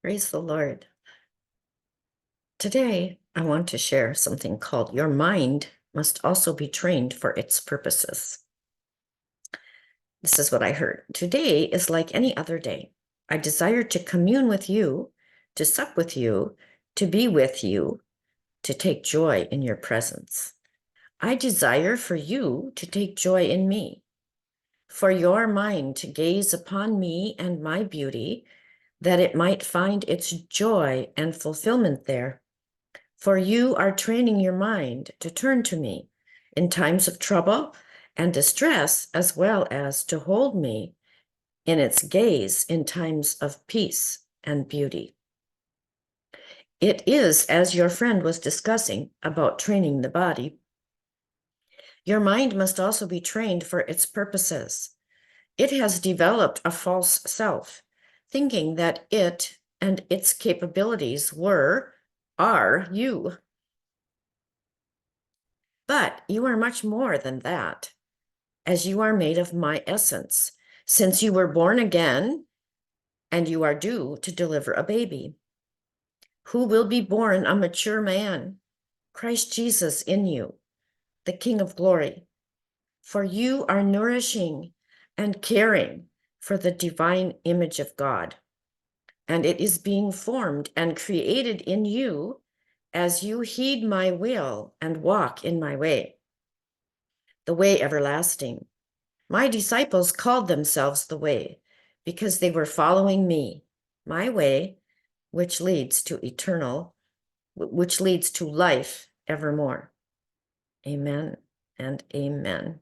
Praise the Lord. Today, I want to share something called Your Mind Must Also Be Trained for Its Purposes. This is what I heard. Today is like any other day. I desire to commune with you, to sup with you, to be with you, to take joy in your presence. I desire for you to take joy in me, for your mind to gaze upon me and my beauty, that it might find its joy and fulfillment there. For you are training your mind to turn to me in times of trouble and distress, as well as to hold me in its gaze in times of peace and beauty. It is, as your friend was discussing about training the body, your mind must also be trained for its purposes. It has developed a false self, thinking that it and its capabilities are you. But you are much more than that, as you are made of my essence, since you were born again and you are due to deliver a baby, who will be born a mature man, Christ Jesus in you, the King of glory. For you are nourishing and caring for the divine image of God, and it is being formed and created in you as you heed my will and walk in my way, the way everlasting. My disciples called themselves the way because they were following me, my way, which leads to which leads to life evermore. Amen and amen.